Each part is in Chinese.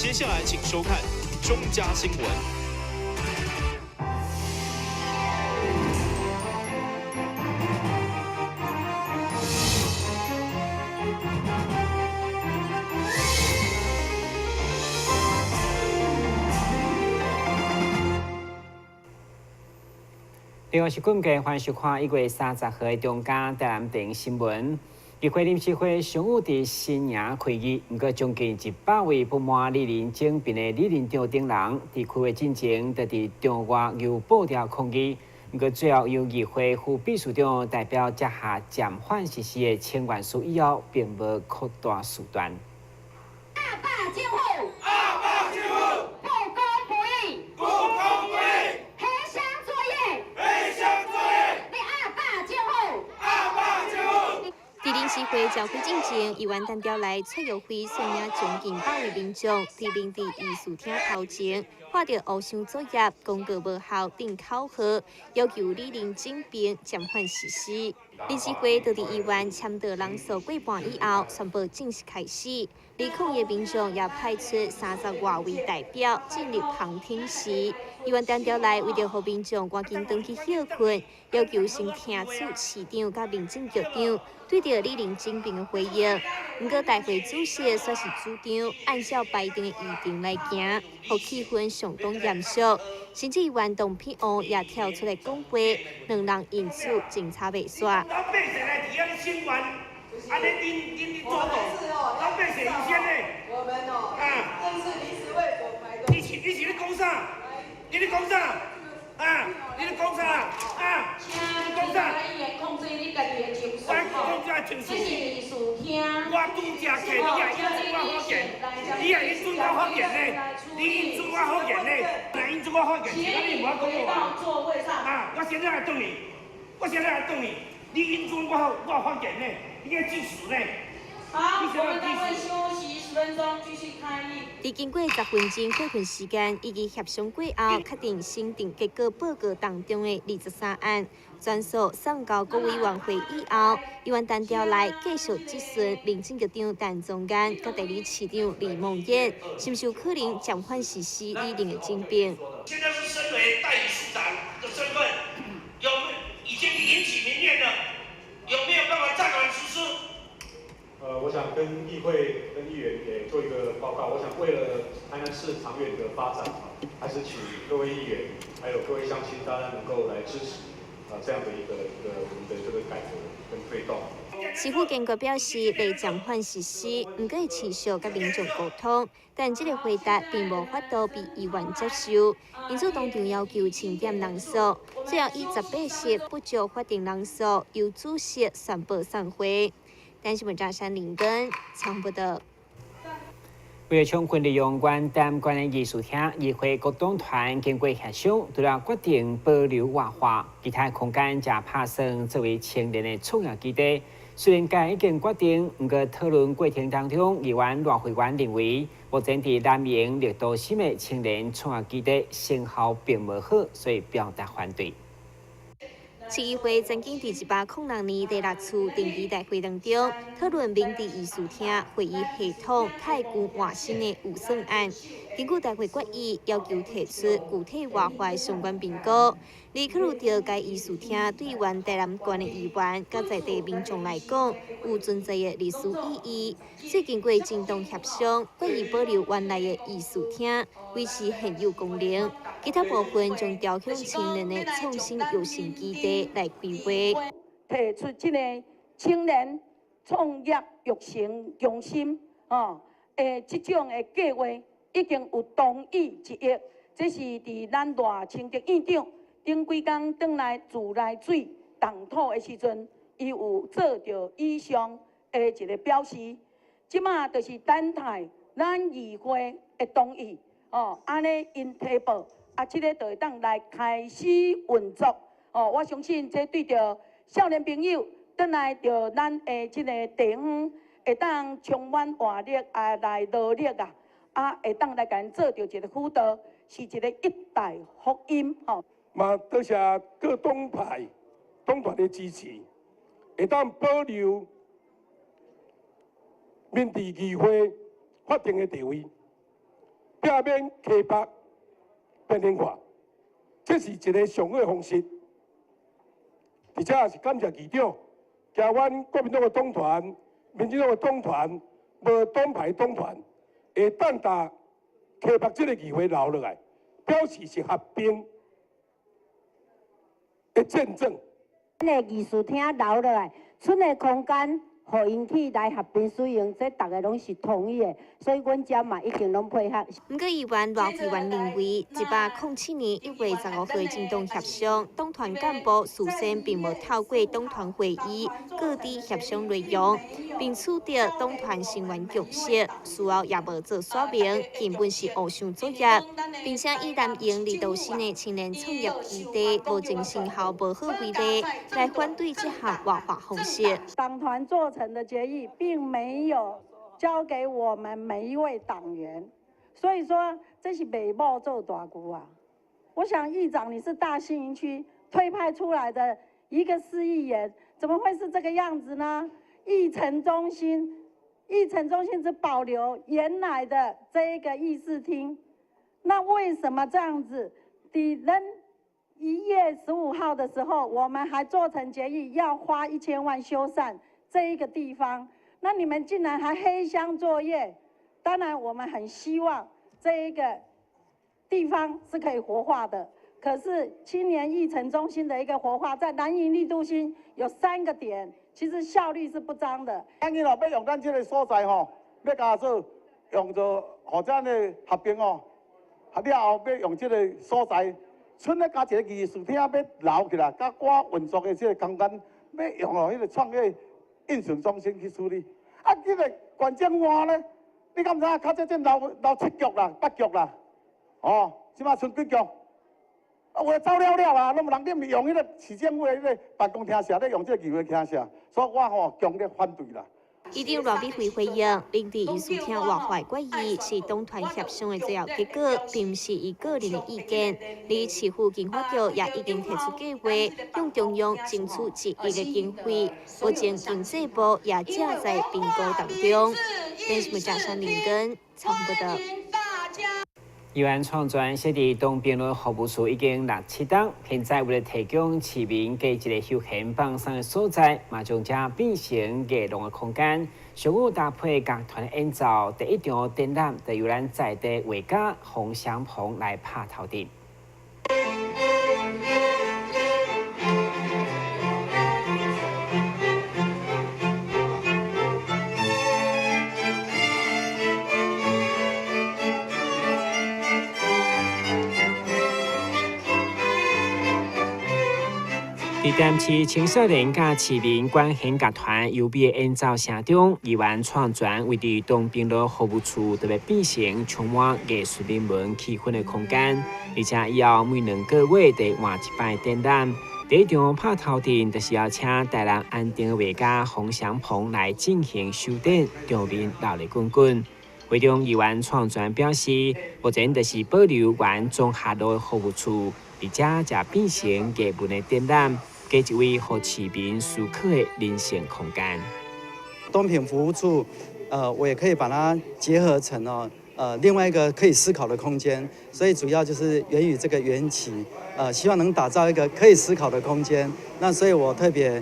接下来请收看中嘉新闻。另外是今届欢喜看1月30号的中嘉台南电影新闻。议会临时会上午伫新营开议，不过将近100位不满李林政变的李林长等人，伫开会进前，就伫中外由报条抗议。不过最后由议会副秘书长代表接下暂缓实施的请愿书以后，并无扩大事端。阿爸政府，阿爸政府，不公不义，不公不义，黑箱作业，黑箱作业，你阿爸政府，阿爸政府。伫临时会召开进前，议员单调来蔡友辉率领将近100位民众，伫林地艺术厅头前，看到黑箱作业公告无效等口号，要求李林政变暂缓实施。临时会就伫议员签到人数过半以后，宣布正式开始。离抗议民众也派出30多位代表进入旁听室。议员单调来为着让民众赶紧回去休困，要求先听取市长甲民政局长对着李林政变的回应。不过大会主席却是主张按照排定的议程来行，让气氛相当严肃。甚至议员董品王也跳出来讲话，两人因此警察被耍。老百姓来提个新闻，安尼恁做到，老百姓优先呢？我们哦，这次临时会所排的。你是咧讲啥？你咧讲啥？你咧讲啥？你讲啥？议员控制你家己的情绪。我控制情绪。这是艺术厅。我拄则客，你也引准我发言，你也引准我发言呢？你引准我发言呢？哪引准我发言？你无讲我到座位上。我现在来等你，你引准我发言呢？你要计时呢？好，我们待会休息10分钟，继续开议。伫经过10分钟过份时间以及协商过后，确定审定结果报告当中的23案，全数送到各委员会以后，议员单调来继续质询民政局长陈宗彦甲第二市长李梦燕，是不是有可能暂缓实施李林的政变？现在是身为代理市长的身份，已经引起民怨了，有没有办法暂缓实施？我想跟议会、跟议员也做一个报告。我想为了台南市长远的发展还是请各位议员还有各位乡亲，大家能够来支持这样的一个我们的这个改革跟推动。市府坚决表示未暂缓实施，不过会持续甲民众沟通，但这个回答并无法度被议员接受，因此当场要求清点人数，最后以18席不足法定人数，由主席宣布散会。但是文章山林根参报道。为了充分利用原台湾的艺术厅，议会各党团经过协商，除了决定保留活化，其他空间也打算作为青年的创业基地。虽然该已经决定，不过讨论过程当中，议员赖慧媛认为，目前伫南营绿都心的青年创业基地成效并无好，所以表达反对。市议会曾经伫1806年第6次定期大会当中讨论明地艺术厅会议系统太旧换新的预算案，经过大会决议，要求提出具体活化的相关评估。而考虑到该艺术厅对原台南县的议员甲在地民众来讲有存在的历史意义，所以经过震动协商，决议保留原来的艺术厅，维持现有功能。其他部分将调向青年的创新有形基地来规划。提出这个青年创业育成中心这种的计划已经有同意1亿，这是伫咱赖清德院长顶几工转来自来水动土的时阵，伊有做着以上的一个表示。即马就是等待咱议会的同意安尼因提报。这个就会当来开始运作我相信这对着少年朋友，转来着咱的这个地方，会当充满活力来努力会当来甲因做着一个辅导，是一个一大福音嘛，多谢各党团的支持，会当保留民地议会法定的地位。避免溪北变脸化，这是一个上好的方式。而且也是感谢议长，加阮国民党的党团、民进党的党团、无党派党团，会等待溪北这个议会留落来，表示是合并的见证。咱的艺术厅留落来，剩的空间，互因去来合并使用，这大家拢是同意的，所以阮遮嘛已经拢配合。不过，议员罗议员认为，1807年1月15号进党协商，党团干部事先并无透过党团会议各地协商内容，并取得党团成员共识，事后也无做说明，根本是互相作业，并且以蓝营李道新的青年创业基地无正成效无好为例，来反对这项活化方式。党团做成的决议并没有交给我们每一位党员，所以说这是北部做大姑啊。我想议长你是大新营区推派出来的一个市议员，怎么会是这个样子呢？议程中心只保留原来的这一个议事厅，那为什么这样子？1月15号的时候，我们还做成决议要花1000万修缮这一个地方，那你们竟然还黑箱作业。当然，我们很希望这一个地方是可以活化的。可是青年议程中心的一个活化，在蓝营立都新有3个点，其实效率是不彰的。咱日要用咱这个所在吼，要加做用做，互咱的合并哦，合了后要用这个所在。剩咧加一个艺术厅要留起来，甲我运作的这个空间要用哦，迄个创业应用中心去处理。啊，这个县政湾咧，你敢知影？较早留7局啦、8局啦，哦，即马剩几局？啊，话走了了啊，拢无人咧用迄个市政府的迄个办公厅舍咧用这个议会厅舍，所以我吼强烈反对啦。议长罗美惠回应，林地艺术厅活化决议是党团协商的最后结果，并不是伊个人的意见。而市府经发局也已经提出计划，向中央争取1亿的经费，目前经济部也正在评估当中。电视台记者林根采访报道。议员创专设伫东边路服务处已经6、7档，现在为了提供市民给一个休闲放松的所在，嘛将这变成艺廊的空间。上午搭配乐团的演奏，第一场展览就由咱在地画家洪祥鹏来拍头阵。伫淡市青少年甲市民管弦乐团优美的演奏声中，议员创专为伫东滨路服务处特别变成充满艺术人文气氛的空间，而且以后每2个月得换一摆展览。第一场拍头阵，就是要请台南安定的画家洪祥鹏来进行修展，场面闹热滚滚。会中议员创专表示，目前就是保留原中下路的服务处，而且才变成艺文的展览。给一位和市民思考的人性空间。东平服务处，我也可以把它结合成另外一个可以思考的空间。所以主要就是源于这个缘起，希望能打造一个可以思考的空间。那所以我特别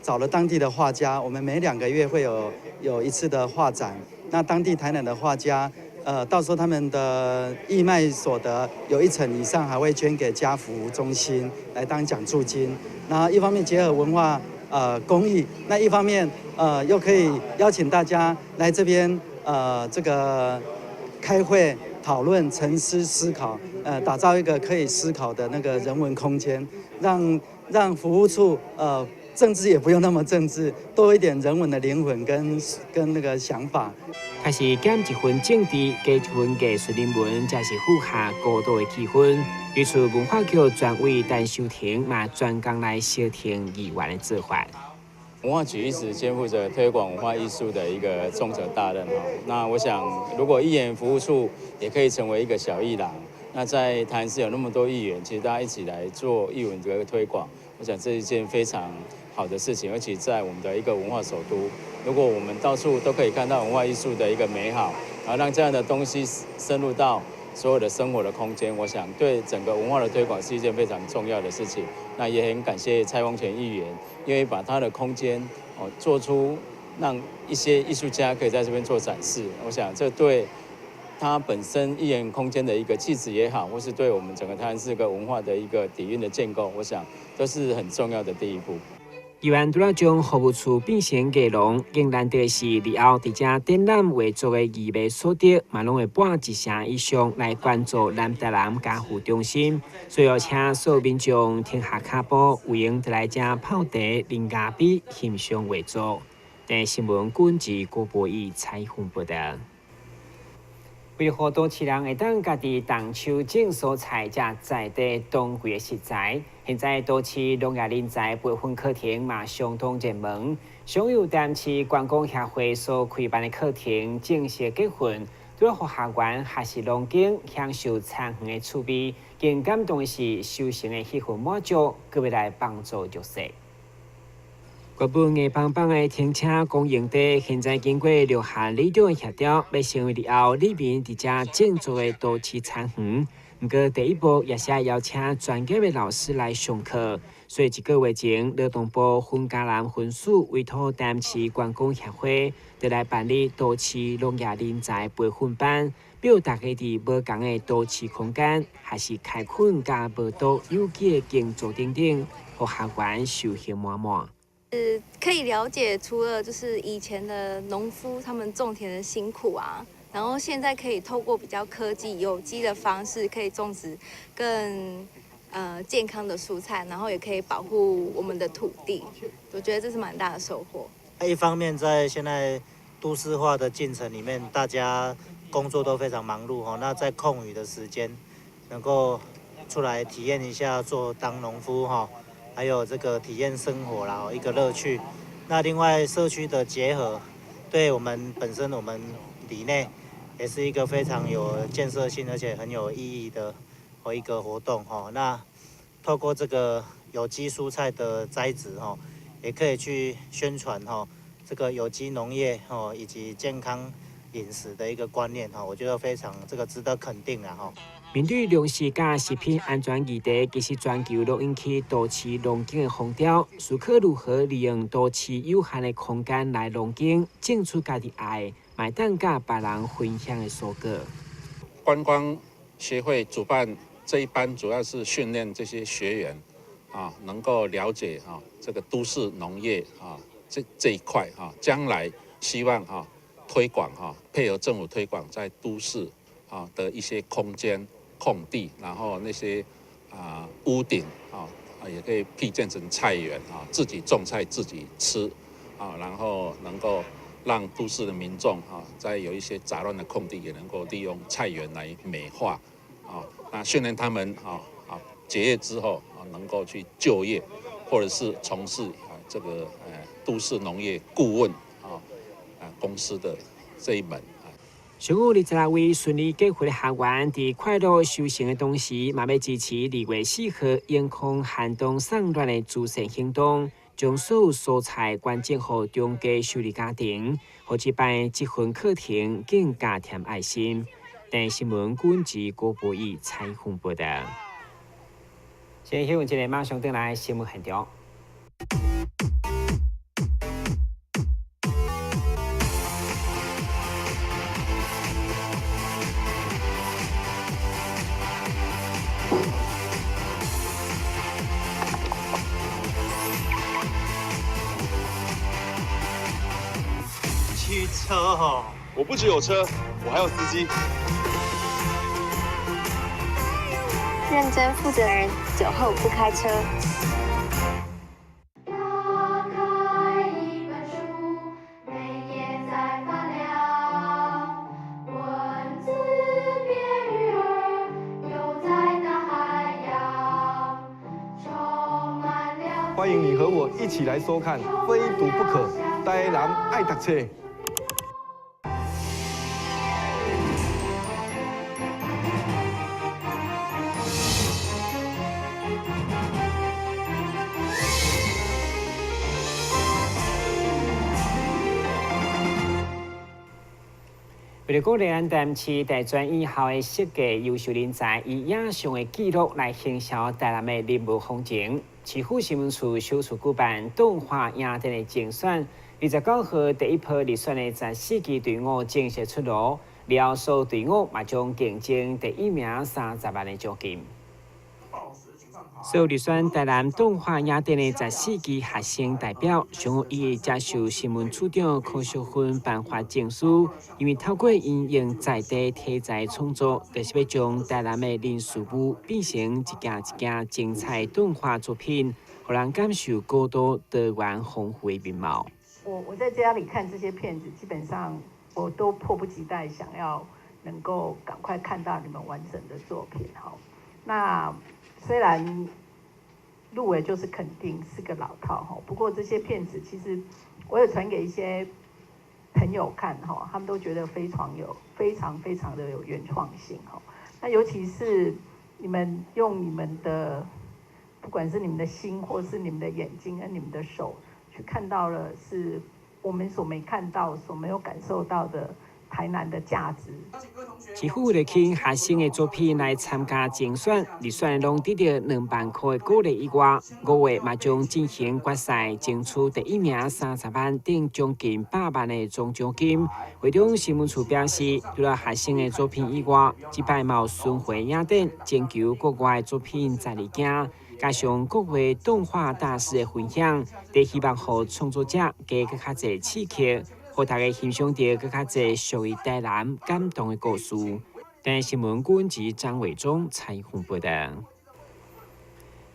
找了当地的画家，我们每2个月会有一次的画展。那当地台南的画家。到时候他们的义卖所得有1成以上还会捐给家福中心来当奖助金。然后一方面结合文化公益，那一方面又可以邀请大家来这边这个开会讨论、沉思、思考，打造一个可以思考的那个人文空间，让服务处政治也不用那么政治，多一点人文的灵魂跟那个想法。开始减一份政治，加一份艺术人文，才是符合高度的气氛。于是文化局专为陈秀婷嘛专工来协调议员的做法。文化局一直肩负着推广文化艺术的一个重责大任哈。那我想，如果艺研服务处也可以成为一个小艺廊，那在台南市有那么多艺员，其实大家一起来做艺文的推广，我想这是一件非常好的事情，而且在我们的一个文化首都，如果我们到处都可以看到文化艺术的一个美好，让这样的东西深入到所有的生活的空间，我想对整个文化的推广是一件非常重要的事情。那也很感谢蔡丰全议员，愿意把他的空间做出让一些艺术家可以在这边做展示。我想这对他本身艺文空间的一个气质也好，或是对我们整个台南市个文化的一个底蕴的建构，我想都是很重要的第一步。议员除了将服务处变成艺廊，更难得是以后伫遮展览为作的艺术所得，嘛拢会搬一成以上来关注南台南家护中心。所以请所有民众停下脚步，有闲就来遮泡茶、啉咖啡，欣赏画作。电新闻管制郭博义采访报道。为何多市人会当家己动手种蔬菜，才在地当季的食材？现在多市农业人才培训课程嘛相当热门，上有淡市观光协会所开办的课程正式结训，除了学学员学习农经，享受餐园的趣味，更感动的是修行的喜欢满足，各位来帮助弱势。原本硬邦邦的停车公营地，现在经过六项里长的协调，要成为日后里面伫遮建筑的都市餐园。不过第一步也是要邀请专业的老师来上课，所以一个月前，劳动部分嘉南分署委托淡市观光协会，就来办理都市农业人才培训班，表大家伫无同的都市空间，还是开垦加无多有机的耕作等等，让学员收获满满。可以了解，除了就是以前的农夫他们种田的辛苦啊，然后现在可以透过比较科技有机的方式，可以种植更健康的蔬菜，然后也可以保护我们的土地。我觉得这是蛮大的收获。一方面，在现在都市化的进程里面，大家工作都非常忙碌那在空余的时间，能够出来体验一下当农夫还有这个体验生活啦，一个乐趣。那另外社区的结合，对我们本身我们里内也是一个非常有建设性而且很有意义的一个活动那透过这个有机蔬菜的栽植也可以去宣传这个有机农业以及健康饮食的一个观念我觉得非常这个值得肯定啦面对粮食甲食品安全议题，其实全球都引起都市农经的风潮。思考如何利用都市有限的空间来农经，种出家己爱，买当甲别人分享的蔬果。观光协会主办这一班，主要是训练这些学员能够了解这个都市农业这一块将来希望推广配合政府推广在都市的一些空间。空地，然后那些屋顶也可以辟建成菜园自己种菜自己吃然后能够让都市的民众在有一些杂乱的空地也能够利用菜园来美化那训练他们结业之后能够去就业，或者是从事这个都市农业顾问公司的这一门。上午26位顺利结婚的学员，伫快乐修行的同时，嘛要支持2月4号阳光寒冬送暖的慈善行动，将所有蔬菜捐赠予中低收入家庭，互这办结婚课程更加添爱心。电新闻管制郭博义采访报道。先新闻一个马上转来新闻现场。汽车我不只有车，我还有司机。认真负责人，酒后不开车。欢迎你和我一起来收看《非读不可》，台南爱读册。为了鼓励咱台市大专院校的设计优秀人才，以影像的记录来行销台南的人物风情。市府新闻处首次举办动画影展的竞选，29号第一波入选的14支队伍正式出炉，了所队伍嘛将竞争第一名30万的奖金。所有入选台南动画影展的14支学生代表，上午伊接受新闻处长柯淑芬颁发证书，因为透过因用在地题材创作，就是要将台南的人事物变成一件一件精彩动画作品，让人感受高度多元丰富的面貌。我在家里看这些片子，基本上我都迫不及待想要能够赶快看到你们完整的作品哈。那虽然入围就是肯定是个老套哈，不过这些片子其实我也传给一些朋友看哈，他们都觉得非常的有原创性哈。那尤其是你们用你们的，不管是你们的心，或是你们的眼睛跟你们的手，去看到了是我们所没看到、所没有感受到的台南的价值。市府为了请学生的作品来参加竞选，入选拢得到2万块的鼓励以外，5月嘛将进行决赛，争取第一名30万等将近100万的总奖金。会中新闻处表示，除了学生的作品以外，这摆嘛有巡回影展，征求国外的作品在里行，加上各位动画大师的分享，都希望让创作者加更较侪刺激。互大家欣赏到更较侪属于台南感动的故事。但新闻顾问及张伟忠采访报道。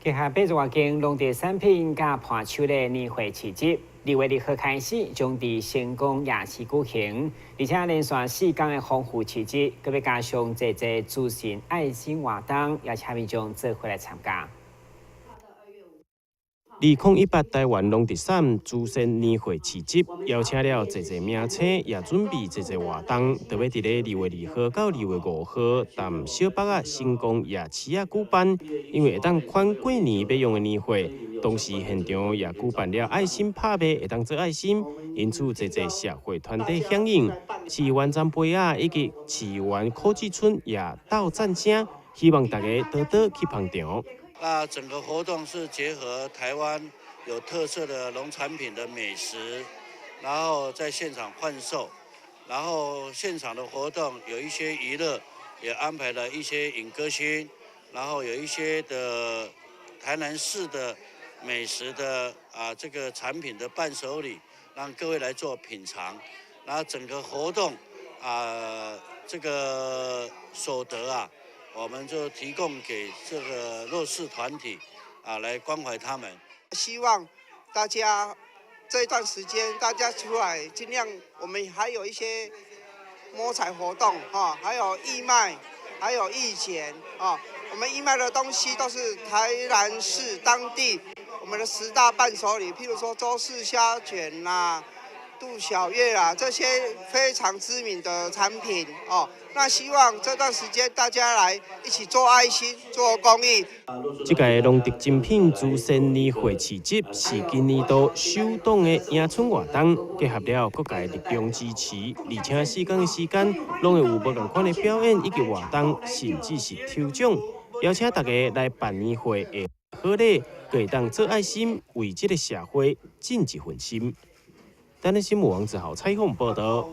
结合8外间农地产品甲伴手的年会市集，2月2号开始将伫成功夜市举行，而且连续4天的丰富市集，佮要加上侪主持爱心活动，邀请民众做伙来参加。2018台湾农特产主选年会市集，邀请了侪名册，也准备侪活动，特别伫咧2月2号到2月5号，淡小北啊成功夜市啊举办，因为会当款过年要用的年货，同时现场也举办了爱心拍卖，会当做爱心，因此侪社会团体响应，市湾站杯啊以及市湾科技村也斗赞声，希望大家多多去捧场。那整个活动是结合台湾有特色的农产品的美食，然后在现场贩售，然后现场的活动有一些娱乐，也安排了一些影歌星，然后有一些的台南市的美食的这个产品的伴手礼，让各位来做品尝。然后整个活动这个所得我们就提供给这个弱势团体来关怀他们。希望大家这一段时间大家出来，尽量我们还有一些摸彩活动还有义卖，还有义剪我们义卖的东西都是台南市当地我们的10大伴手礼，譬如说周氏虾卷啦、杜小月啦，这些非常知名的产品那希望这段时间大家来一起做爱心、做公益。这届农特精品主选年会市集是今年度首档的迎春活动，结合了各界力量支持，而且4天的时间，拢会有不同款的表演以及活动，甚至是抽奖，邀请大家来办年会的好礼，可以当做爱心，为这个社会尽一份心。咱的新闻网之后采访报道。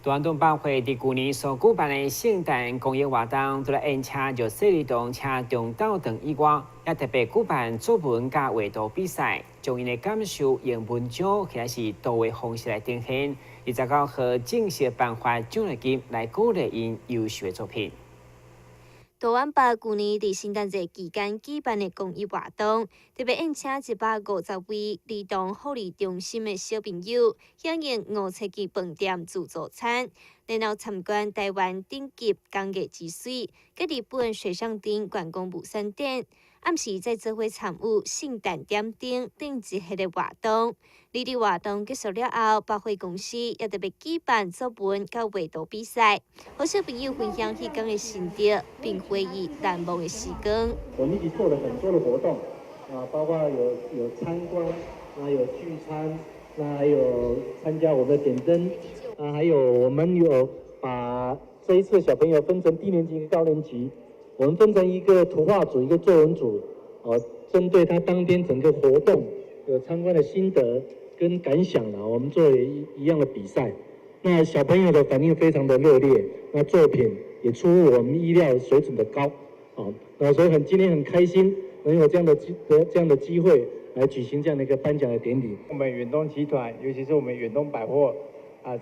大安东百货伫去年所举办的圣诞公益活动，除了演车热色儿童车中斗等以外，也特别举办作文甲画图比赛，将因的感受用文章或者是图的方式来呈现，29号正式颁发奖励金来鼓励因优秀的作品。大安北去年伫圣诞节期间举办的公益活动，特别宴请150位儿童福利中心的小朋友，响应5七饭店自助餐，然后参观台湾顶级工业之水，佮日本水上町观光物产展。暗时再做伙参与圣诞点灯等一系列活动。呢啲活动结束了后，百货公司也特别举办作文甲画图比赛，和小朋友分享迄天的心得，并回忆难忘的时光。我们一起做了很多的活动包括有参观，有聚餐，还有参加我们的点灯还有我们有把这一次小朋友分成低年级跟高年级，我们分成一个图画组、一个作文组，针对他当天整个活动有参观的心得跟感想呢，我们做一样的比赛。那小朋友的反应非常的热烈，那作品也出乎我们意料水准的高，那所以今天很开心能有这样的机会来举行这样的一个颁奖的典礼。我们远东集团，尤其是我们远东百货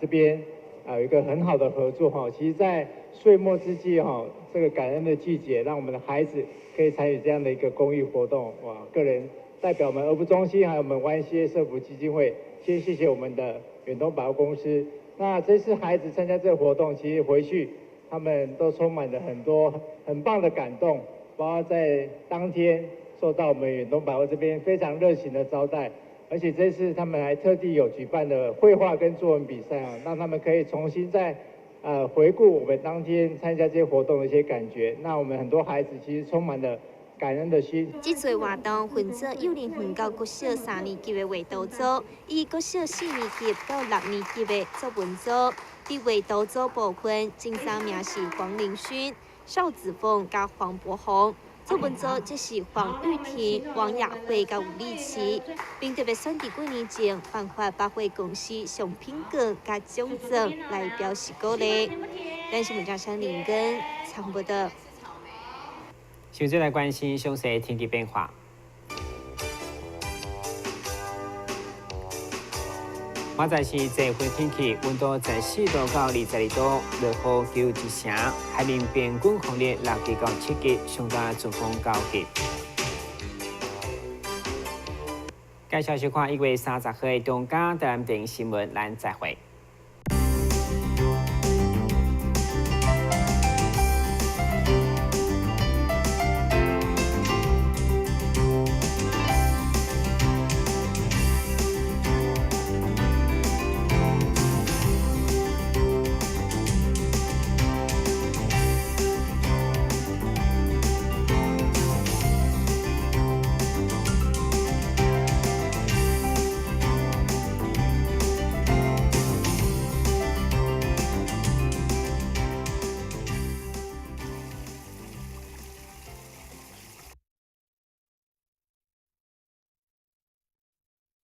这边有一个很好的合作哈。其实，在岁末之际哈，这个感恩的季节，让我们的孩子可以参与这样的一个公益活动。哇，个人代表我们儿福中心还有我们湾西社福基金会，先谢谢我们的远东百货公司。那这次孩子参加这个活动，其实回去他们都充满了很多很棒的感动，包括在当天受到我们远东百货这边非常热情的招待，而且这次他们还特地有举办的绘画跟作文比赛让他们可以重新再回顾我们当天参加这些活动的一些感觉。那我们很多孩子其实充满了感恩的心。这次活动分做幼儿园到国小3年级的画图组，以及国小4年级到6年级的作文组。伫画图组部分，前3名是黄凌勋、邵子凤加黄博宏。作文组则是黄玉婷、王雅慧加吴丽琪，并特别选伫几年前颁发百货公司上品奖加奖状来表示鼓励。咱新闻张山林根参报道。现在来关心详细天气变化。现在是这份天气，温度14度到22度，落雨求一成，海面平均风力6级到7级，上大阵风9级。介绍收看1月30号的中嘉台湾电视新闻，咱再会。